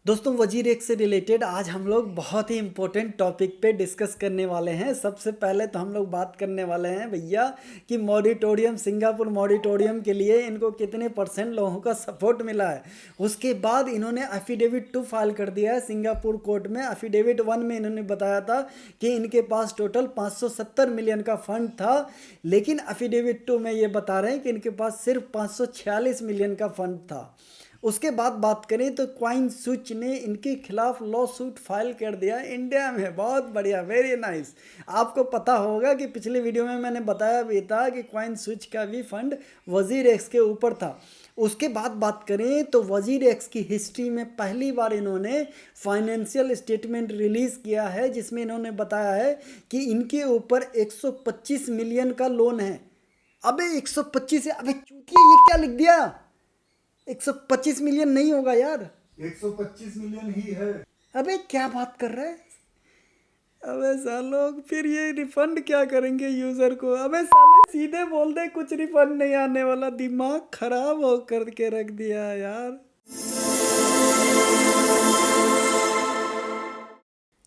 दोस्तों वजीर एक से रिलेटेड आज हम लोग बहुत ही इम्पोर्टेंट टॉपिक पे डिस्कस करने वाले हैं। सबसे पहले तो हम लोग बात करने वाले हैं भैया कि मॉडिटोरियम सिंगापुर मॉडिटोरियम के लिए इनको कितने परसेंट लोगों का सपोर्ट मिला है। उसके बाद इन्होंने एफिडेविट 2 फाइल कर दिया है सिंगापुर कोर्ट में। एफिडेविट 1 में इन्होंने बताया था कि इनके पास टोटल 570 मिलियन का फंड था, लेकिन एफिडेविट 2 में ये बता रहे हैं कि इनके पास सिर्फ 546 मिलियन का फंड था। उसके बाद बात करें तो क्वाइन स्विच ने इनके खिलाफ लॉ सूट फाइल कर दिया इंडिया में। बहुत बढ़िया, वेरी नाइस। आपको पता होगा कि पिछले वीडियो में मैंने बताया भी था कि क्वाइन स्विच का भी फंड वजीर एक्स के ऊपर था। उसके बाद बात करें तो वजीर एक्स की हिस्ट्री में पहली बार इन्होंने फाइनेंशियल स्टेटमेंट रिलीज़ किया है, जिसमें इन्होंने बताया है कि इनके ऊपर 125 मिलियन का लोन है। अबे 125 है, अबे चूतिया ये क्या लिख दिया? 125 मिलियन नहीं होगा यार, 125 मिलियन ही है। अबे क्या बात कर रहा है? अबे सालों फिर ये रिफंड क्या करेंगे यूजर को? अबे साले सीधे बोल दे कुछ रिफंड नहीं आने वाला। दिमाग खराब हो करके रख दिया यार।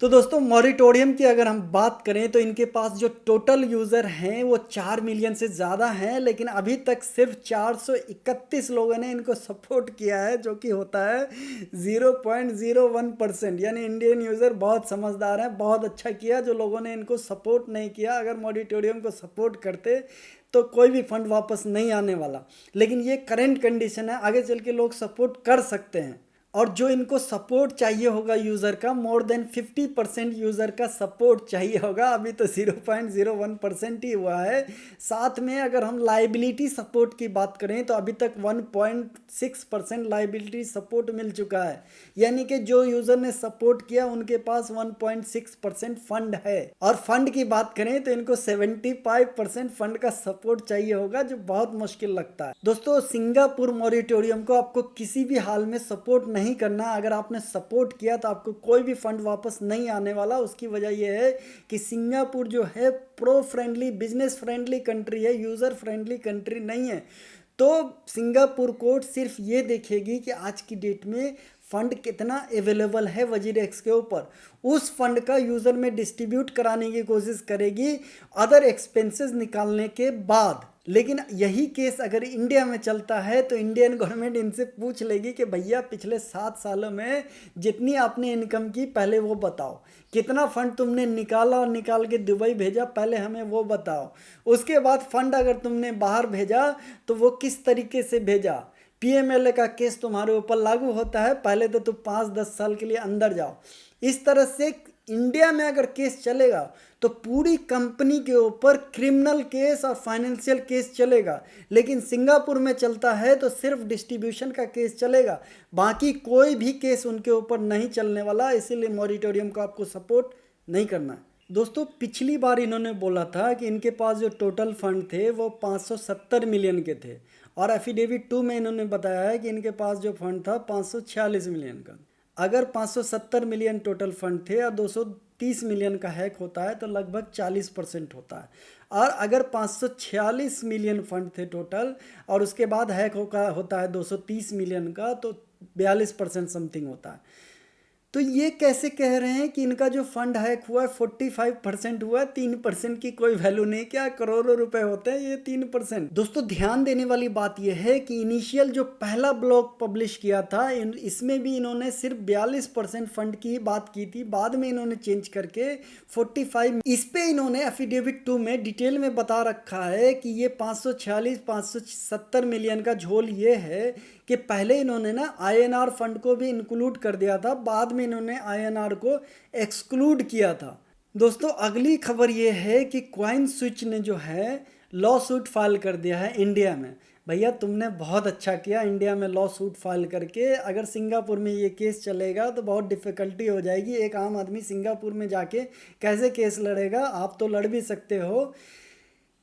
तो दोस्तों मॉरिटोरियम की अगर हम बात करें तो इनके पास जो टोटल यूज़र हैं वो 4 मिलियन से ज़्यादा हैं, लेकिन अभी तक सिर्फ 431 लोगों ने इनको सपोर्ट किया है, जो कि होता है 0.01%। यानी इंडियन यूज़र बहुत समझदार हैं, बहुत अच्छा किया जो लोगों ने इनको सपोर्ट नहीं किया। अगर मॉरिटोरियम को सपोर्ट करते तो कोई भी फंड वापस नहीं आने वाला, लेकिन ये करंट कंडीशन है, आगे चल के लोग सपोर्ट कर सकते हैं। और जो इनको सपोर्ट चाहिए होगा यूज़र का, मोर देन 50% यूज़र का सपोर्ट चाहिए होगा। अभी तो 0.01% ही हुआ है। साथ में अगर हम लाइबिलिटी सपोर्ट की बात करें तो अभी तक 1.6% लाइबिलिटी सपोर्ट मिल चुका है। यानी कि जो यूज़र ने सपोर्ट किया उनके पास 1.6% फंड है। और फंड की बात करें तो इनको 75% फंड का सपोर्ट चाहिए होगा, जो बहुत मुश्किल लगता है। दोस्तों सिंगापुर मॉरिटोरियम को आपको किसी भी हाल में सपोर्ट नहीं करना। अगर आपने सपोर्ट किया तो आपको कोई भी फंड वापस नहीं आने वाला। उसकी वजह यह है कि सिंगापुर जो है pro friendly, business friendly country है, यूज़र फ्रेंडली कंट्री नहीं है। तो सिंगापुर कोर्ट सिर्फ ये देखेगी कि आज की डेट में फंड कितना अवेलेबल है वजीर एक्स के ऊपर, उस फंड का यूज़र में डिस्ट्रीब्यूट कराने की कोशिश करेगी अदर एक्सपेंसेस निकालने के बाद। लेकिन यही केस अगर इंडिया में चलता है तो इंडियन गवर्नमेंट इनसे पूछ लेगी कि भैया पिछले 7 सालों में जितनी आपने इनकम की पहले वो बताओ, कितना फंड तुमने निकाला और निकाल के दुबई भेजा पहले हमें वो बताओ। उसके बाद फंड अगर तुमने बाहर भेजा तो वो किस तरीके से भेजा। पीएमएलए का केस तुम्हारे ऊपर लागू होता है, पहले तो तुम 5-10 साल के लिए अंदर जाओ। इस तरह से इंडिया में अगर केस चलेगा तो पूरी कंपनी के ऊपर क्रिमिनल केस और फाइनेंशियल केस चलेगा। लेकिन सिंगापुर में चलता है तो सिर्फ डिस्ट्रीब्यूशन का केस चलेगा, बाकी कोई भी केस उनके ऊपर नहीं चलने वाला। इसीलिए मॉरिटोरियम को आपको सपोर्ट नहीं करना है। दोस्तों पिछली बार इन्होंने बोला था कि इनके पास जो टोटल फंड थे वो 570 मिलियन के थे, और एफिडेविट 2 में इन्होंने बताया है कि इनके पास जो फंड था 546 मिलियन का। अगर 570 मिलियन टोटल फंड थे और 230 मिलियन का हैक होता है तो लगभग 40% होता है। और अगर 546 मिलियन फंड थे टोटल और उसके बाद हैक होता है 230 मिलियन का, तो 42% समथिंग होता है। तो ये कैसे कह रहे हैं कि इनका जो फंड हैक हुआ है 45% हुआ है, 3% की कोई वैल्यू नहीं? क्या करोड़ों रुपए होते हैं ये 3%? दोस्तों ध्यान देने वाली बात यह है कि इनिशियल जो पहला ब्लॉग पब्लिश किया था इसमें भी इन्होंने सिर्फ 42% फंड की बात की थी। बाद में इन्होंने चेंज करके 45, इस पे इन्होंने एफिडेविट 2 में डिटेल में बता रखा है कि ये 570 मिलियन का झोल ये है कि पहले इन्होंने ना आईएनआर फंड को भी इंक्लूड कर दिया था, बाद में इन्होंने आईएनआर को एक्सक्लूड किया था। दोस्तों अगली खबर ये है कि क्वाइन स्विच ने जो है लॉ सूट फाइल कर दिया है इंडिया में। भैया तुमने बहुत अच्छा किया इंडिया में लॉ सूट फाइल करके। अगर सिंगापुर में ये केस चलेगा तो बहुत डिफ़िकल्टी हो जाएगी। एक आम आदमी सिंगापुर में जाके कैसे केस लड़ेगा? आप तो लड़ भी सकते हो।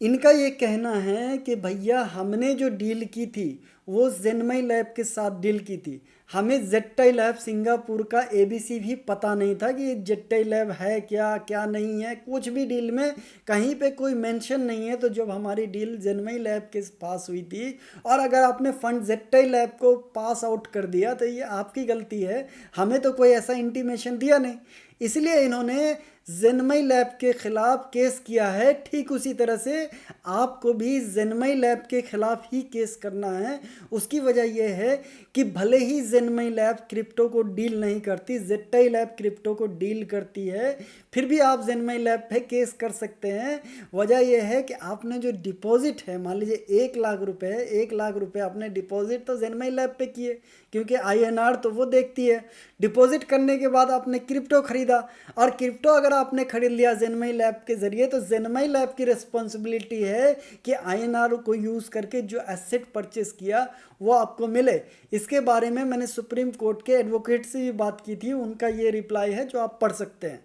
इनका ये कहना है कि भैया हमने जो डील की थी वो जेनमई लैब के साथ डील की थी, हमें जेट्टाई लैब सिंगापुर का एबीसी भी पता नहीं था कि ये जेट्टाई लैब है क्या क्या नहीं है, कुछ भी डील में कहीं पे कोई मेंशन नहीं है। तो जब हमारी डील जेनमई लैब के पास हुई थी, और अगर आपने फंड जेट्टाई लैब को पास आउट कर दिया तो ये आपकी गलती है, हमें तो कोई ऐसा इंटीमेशन दिया नहीं। इसलिए इन्होंने जेनमई लैब के खिलाफ केस किया है। ठीक उसी तरह से आपको भी जेनमई लैब के खिलाफ ही केस करना है। उसकी वजह यह है कि भले ही जेनमई लैब क्रिप्टो को डील नहीं करती, जेट्टाई लैब क्रिप्टो को डील करती है, फिर भी आप जेनमई लैब पे केस कर सकते हैं। वजह यह है कि आपने जो डिपॉजिट है, मान लीजिए 1 लाख रुपए है, 1 लाख रुपए आपने डिपॉजिट तो जेनमई लैब पे किए, क्योंकि INR तो वो देखती है। डिपॉजिट करने के बाद आपने क्रिप्टो खरीदा, और क्रिप्टो अगर आपने खरीद लिया जेनमई लैब के ज़रिए, तो जेनमई लैब की रिस्पॉन्सिबिलिटी है कि INR को यूज़ करके जो एसेट परचेस किया वो आपको मिले। इसके बारे में मैंने सुप्रीम कोर्ट के एडवोकेट से भी बात की थी, उनका ये रिप्लाई है जो आप पढ़ सकते हैं।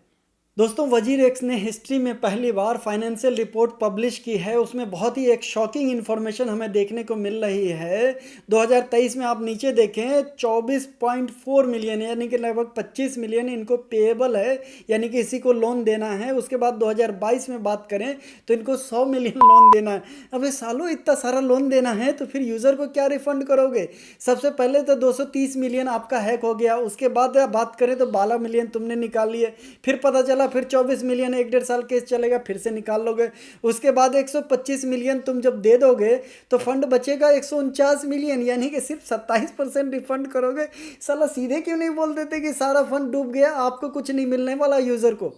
दोस्तों, वजीर ने हिस्ट्री में पहली बार फाइनेंशियल रिपोर्ट पब्लिश की है। उसमें बहुत ही एक शॉकिंग इन्फॉर्मेशन हमें देखने को मिल रही है। 2023 में आप नीचे देखें 24.4 मिलियन यानी कि लगभग 25 मिलियन इनको पेएबल है, यानी कि इसी को लोन देना है। उसके बाद 2022 में बात करें तो इनको 100 मिलियन लोन देना है। अबे सालों, इतना सारा लोन देना है तो फिर यूज़र को क्या रिफंड करोगे? सबसे पहले तो 230 मिलियन आपका हैक हो गया, उसके बाद बात करें तो 12 मिलियन तुमने निकाल लिए, फिर पता चला फिर 24 मिलियन 1-1.5 साल केस चलेगा, फिर से निकाल लोगे। उसके बाद 125 मिलियन तुम जब दे दोगे तो फंड बचेगा 149 मिलियन, यानी कि सिर्फ 27% रिफंड करोगे। साला सीधे क्यों नहीं बोल देते कि सारा फंड डूब गया, आपको कुछ नहीं मिलने वाला यूज़र को।